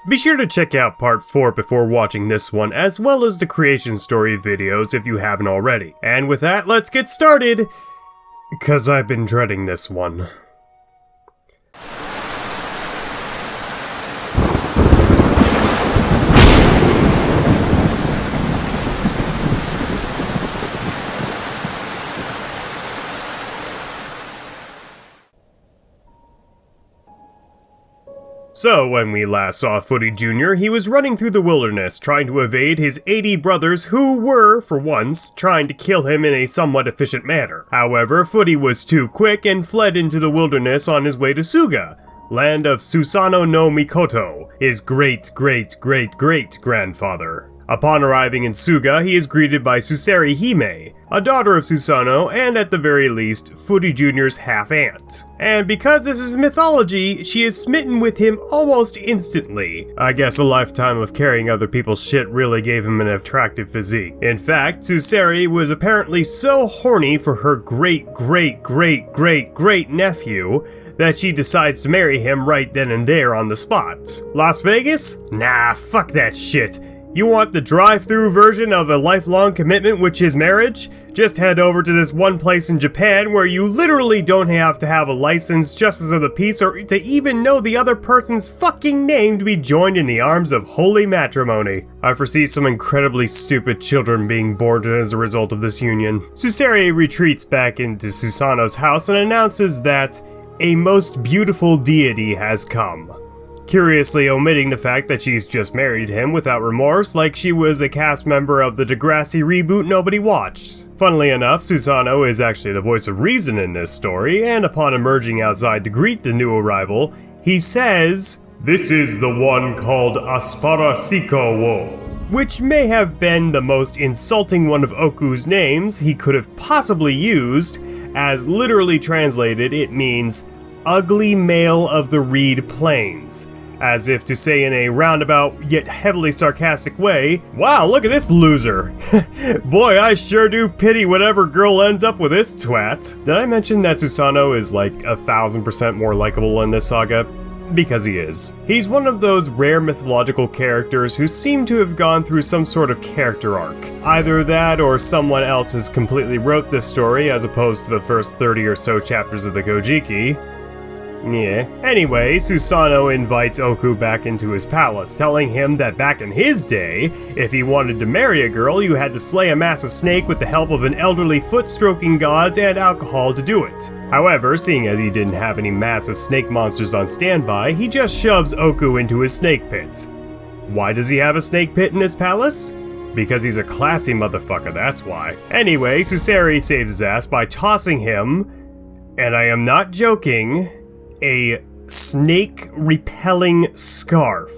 Be sure to check out part 4 before watching this one, as well as the creation story videos if you haven't already. And with that, let's get started! 'Cause I've been dreading this one. So, when we last saw Footy Jr., he was running through the wilderness, trying to evade his 80 brothers who were, for once, trying to kill him in a somewhat efficient manner. However, Footy was too quick and fled into the wilderness on his way to Suga, land of Susanoo no Mikoto, his great-great-great-great-grandfather. Upon arriving in Suga, he is greeted by Suseri Hime, a daughter of Susanoo and at the very least, Footy Jr.'s half-aunt. And because this is mythology, she is smitten with him almost instantly. I guess a lifetime of carrying other people's shit really gave him an attractive physique. In fact, Suseri was apparently so horny for her great-great-great-great-great-nephew that she decides to marry him right then and there on the spot. Las Vegas? Nah, fuck that shit. You want the drive-through version of a lifelong commitment, which is marriage? Just head over to this one place in Japan where you literally don't have to have a license, justice of the peace, or to even know the other person's fucking name to be joined in the arms of holy matrimony. I foresee some incredibly stupid children being born as a result of this union. Suseri retreats back into Susanoo's house and announces that a most beautiful deity has come. Curiously omitting the fact that she's just married him without remorse, like she was a cast member of the Degrassi reboot nobody watched. Funnily enough, Susanoo is actually the voice of reason in this story, and upon emerging outside to greet the new arrival, he says, "This is the one called Asparasiko wo," which may have been the most insulting one of Oku's names he could have possibly used, as literally translated it means, ugly male of the reed plains. As if to say in a roundabout yet heavily sarcastic way, wow, look at this loser. Boy, I sure do pity whatever girl ends up with this twat. Did I mention that Susanoo is like 1,000% more likable in this saga? Because he is. He's one of those rare mythological characters who seem to have gone through some sort of character arc. Either that or someone else has completely wrote this story as opposed to the first 30 or so chapters of the Kojiki. Yeah. Anyway, Susanoo invites Oku back into his palace, telling him that back in his day, if he wanted to marry a girl, you had to slay a massive snake with the help of an elderly foot-stroking gods and alcohol to do it. However, seeing as he didn't have any massive snake monsters on standby, he just shoves Oku into his snake pit. Why does he have a snake pit in his palace? Because he's a classy motherfucker, that's why. Anyway, Suseri saves his ass by tossing him, and I am not joking, a snake-repelling scarf.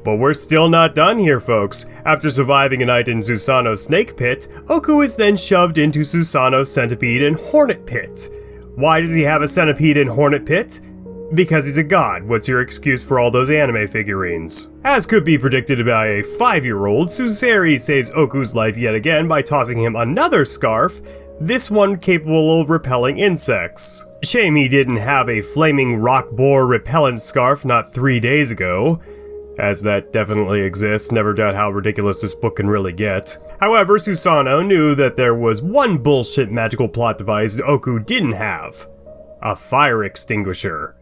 But we're still not done here, folks. After surviving a night in Susanoo's snake pit, Oku is then shoved into Susanoo's centipede and hornet pit. Why does he have a centipede and hornet pit? Because he's a god. What's your excuse for all those anime figurines? As could be predicted by a 5-year-old, Suseri saves Oku's life yet again by tossing him another scarf, this one capable of repelling insects. Shame he didn't have a flaming rock boar repellent scarf not 3 days ago, as that definitely exists, never doubt how ridiculous this book can really get. However, Susanoo knew that there was one bullshit magical plot device Oku didn't have. A fire extinguisher.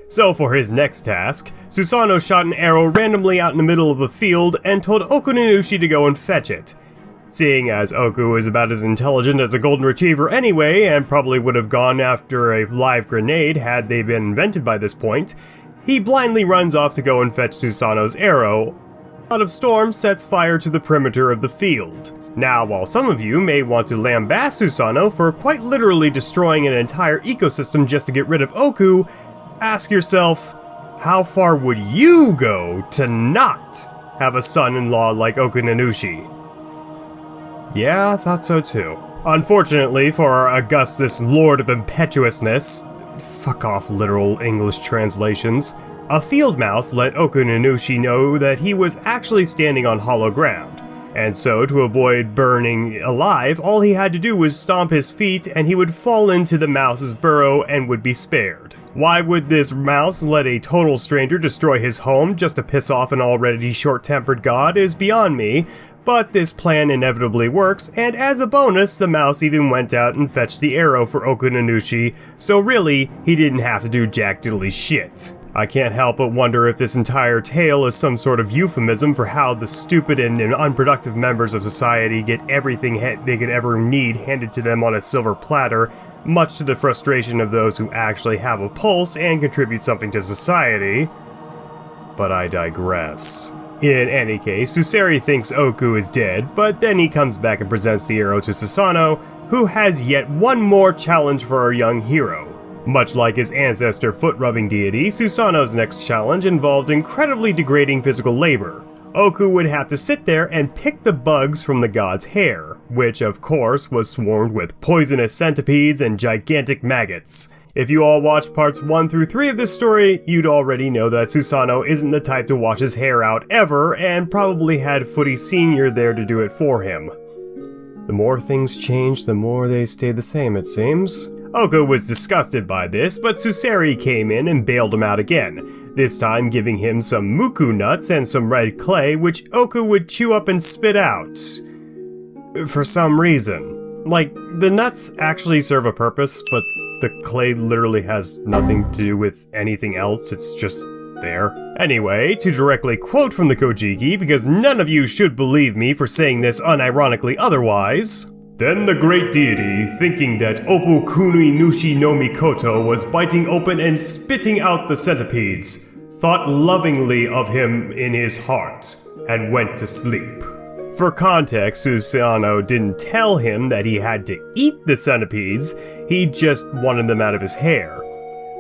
So for his next task, Susanoo shot an arrow randomly out in the middle of a field and told Okuninushi to go and fetch it. Seeing as Oku is about as intelligent as a golden retriever anyway, and probably would have gone after a live grenade had they been invented by this point, he blindly runs off to go and fetch Susanoo's arrow. God of Storms sets fire to the perimeter of the field. Now, while some of you may want to lambaste Susanoo for quite literally destroying an entire ecosystem just to get rid of Oku, ask yourself, how far would you go to not have a son-in-law like Okuninushi? Yeah, I thought so too. Unfortunately for our Augustus Lord of Impetuousness, fuck off literal English translations, a field mouse let Okuninushi know that he was actually standing on hollow ground, and so to avoid burning alive, all he had to do was stomp his feet and he would fall into the mouse's burrow and would be spared. Why would this mouse let a total stranger destroy his home just to piss off an already short-tempered god is beyond me, but this plan inevitably works, and as a bonus, the mouse even went out and fetched the arrow for Okuninushi, so really, he didn't have to do jack diddly shit. I can't help but wonder if this entire tale is some sort of euphemism for how the stupid and unproductive members of society get everything they could ever need handed to them on a silver platter, much to the frustration of those who actually have a pulse and contribute something to society. But I digress. In any case, Suseri thinks Oku is dead, but then he comes back and presents the arrow to Susanoo, who has yet one more challenge for our young hero. Much like his ancestor foot-rubbing deity, Susanoo's next challenge involved incredibly degrading physical labor. Oku would have to sit there and pick the bugs from the god's hair, which of course was swarmed with poisonous centipedes and gigantic maggots. If you all watched parts 1 through 3 of this story, you'd already know that Susanoo isn't the type to wash his hair out ever, and probably had Footy Sr. there to do it for him. The more things change, the more they stay the same, it seems. Oku was disgusted by this, but Suseri came in and bailed him out again, this time giving him some muku nuts and some red clay, which Oku would chew up and spit out. For some reason. Like, the nuts actually serve a purpose, but the clay literally has nothing to do with anything else, it's just there. Anyway, to directly quote from the Kojiki, because none of you should believe me for saying this unironically otherwise, "Then the great deity, thinking that Okuninushi no Mikoto was biting open and spitting out the centipedes, thought lovingly of him in his heart, and went to sleep." For context, Susanoo didn't tell him that he had to eat the centipedes, he just wanted them out of his hair.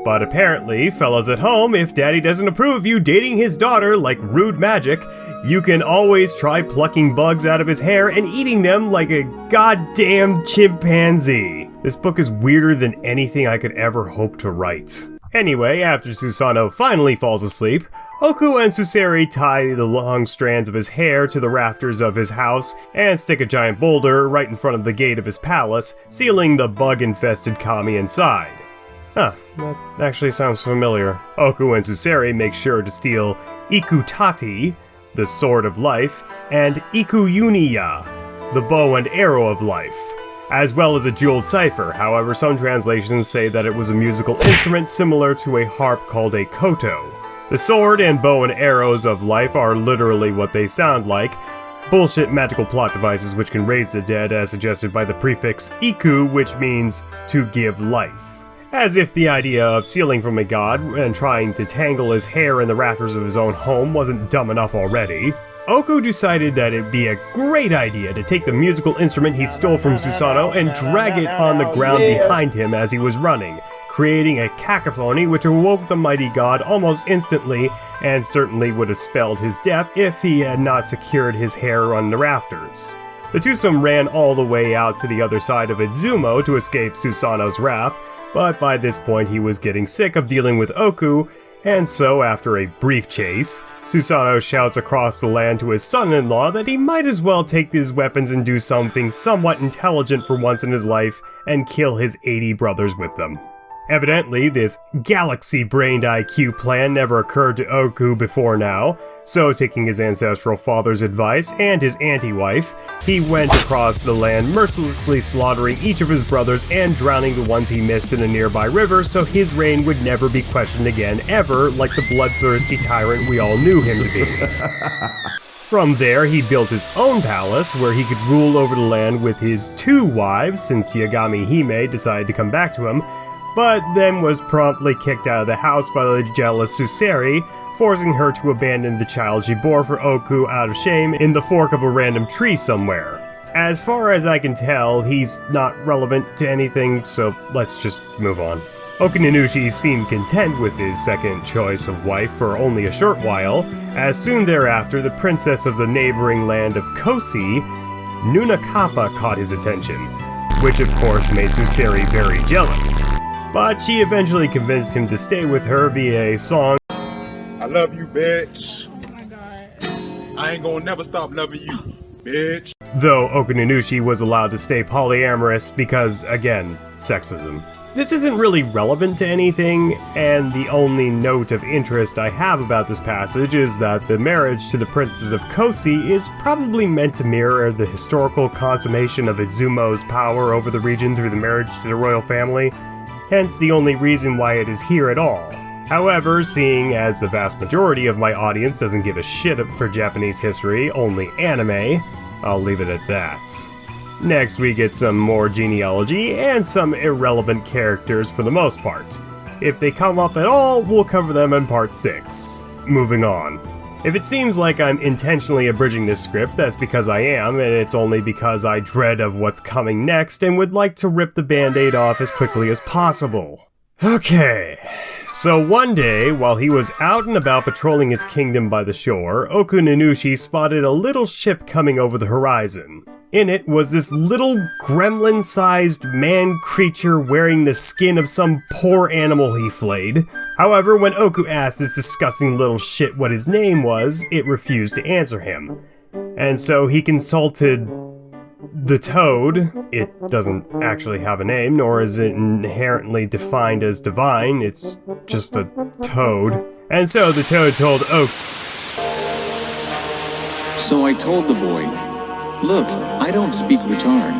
But apparently, fellas at home, if daddy doesn't approve of you dating his daughter like rude magic, you can always try plucking bugs out of his hair and eating them like a goddamn chimpanzee. This book is weirder than anything I could ever hope to write. Anyway, after Susanoo finally falls asleep, Oku and Suseri tie the long strands of his hair to the rafters of his house and stick a giant boulder right in front of the gate of his palace, sealing the bug-infested kami inside. Huh, that actually sounds familiar. Oku and Suseri make sure to steal Ikutati, the Sword of Life, and Ikuyuniya, the Bow and Arrow of Life, as well as a jeweled cipher. However, some translations say that it was a musical instrument similar to a harp called a koto. The sword and bow and arrows of life are literally what they sound like, bullshit magical plot devices which can raise the dead as suggested by the prefix iku, which means to give life. As if the idea of stealing from a god and trying to tangle his hair in the rafters of his own home wasn't dumb enough already, Oku decided that it'd be a great idea to take the musical instrument he stole from Susanoo and drag it on the ground behind him as he was running, creating a cacophony which awoke the mighty god almost instantly and certainly would have spelled his death if he had not secured his hair on the rafters. The twosome ran all the way out to the other side of Izumo to escape Susanoo's wrath, but by this point he was getting sick of dealing with Oku, and so after a brief chase, Susanoo shouts across the land to his son-in-law that he might as well take his weapons and do something somewhat intelligent for once in his life and kill his 80 brothers with them. Evidently, this galaxy-brained IQ plan never occurred to Oku before now, so taking his ancestral father's advice and his auntie-wife, he went across the land mercilessly slaughtering each of his brothers and drowning the ones he missed in a nearby river so his reign would never be questioned again ever like the bloodthirsty tyrant we all knew him to be. From there, he built his own palace where he could rule over the land with his 2 wives since Yagami Hime decided to come back to him, but then was promptly kicked out of the house by the jealous Suseri, forcing her to abandon the child she bore for Oku out of shame in the fork of a random tree somewhere. As far as I can tell, he's not relevant to anything, so let's just move on. Okuninushi seemed content with his second choice of wife for only a short while, as soon thereafter the princess of the neighboring land of Kosi, Nunakappa, caught his attention, which of course made Suseri very jealous. But she eventually convinced him to stay with her via a song. I love you, bitch. Oh my god. I ain't gonna never stop loving you, bitch. Though Okuninushi was allowed to stay polyamorous because, again, sexism. This isn't really relevant to anything, and the only note of interest I have about this passage is that the marriage to the Princess of Kosi is probably meant to mirror the historical consummation of Izumo's power over the region through the marriage to the royal family, hence the only reason why it is here at all. However, seeing as the vast majority of my audience doesn't give a shit for Japanese history, only anime, I'll leave it at that. Next we get some more genealogy and some irrelevant characters for the most part. If they come up at all, we'll cover them in part 6. Moving on. If it seems like I'm intentionally abridging this script, that's because I am, and it's only because I dread of what's coming next and would like to rip the band-aid off as quickly as possible. Okay. So one day, while he was out and about patrolling his kingdom by the shore, Okuninushi spotted a little ship coming over the horizon. In it was this little gremlin-sized man creature wearing the skin of some poor animal he flayed. However, when Oku asked this disgusting little shit what his name was, it refused to answer him. And so he consulted the toad. It doesn't actually have a name, nor is it inherently defined as divine, it's just a toad. And so the toad told Oku. So I told the boy, "Look, I don't speak retard.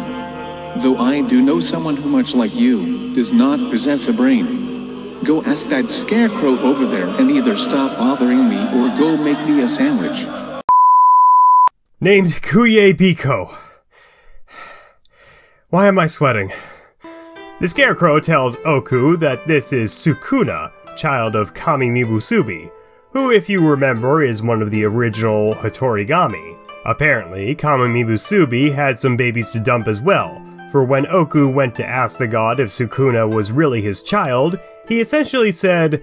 Though I do know someone who, much like you, does not possess a brain. Go ask that scarecrow over there and either stop bothering me or go make me a sandwich." Named Kuye Biko. Why am I sweating? The scarecrow tells Oku that this is Sukuna, child of Kami Mibusubi, who, if you remember, is one of the original Hatorigami. Apparently, Kami Mibusubi had some babies to dump as well, for when Oku went to ask the god if Sukuna was really his child, he essentially said,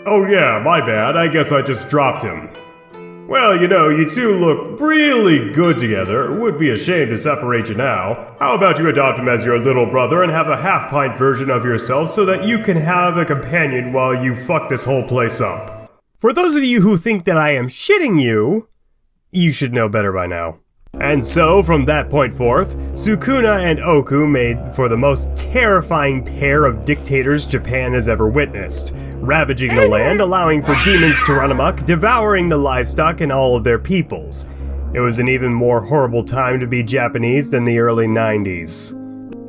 "Oh yeah, my bad, I guess I just dropped him. Well, you know, you two look really good together. It would be a shame to separate you now. How about you adopt him as your little brother and have a half-pint version of yourself so that you can have a companion while you fuck this whole place up?" For those of you who think that I am shitting you, you should know better by now. And so, from that point forth, Sukuna and Oku made for the most terrifying pair of dictators Japan has ever witnessed, ravaging the land, allowing for demons to run amok, devouring the livestock and all of their peoples. It was an even more horrible time to be Japanese than the early 90s.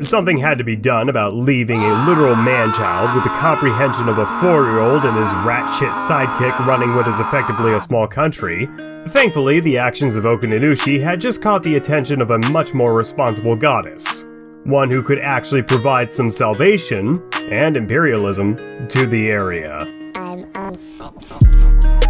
Something had to be done about leaving a literal man-child with the comprehension of a 4-year-old and his rat-shit sidekick running what is effectively a small country. Thankfully, the actions of Okuninushi had just caught the attention of a much more responsible goddess. One who could actually provide some salvation, and imperialism, to the area. I'm unfixed.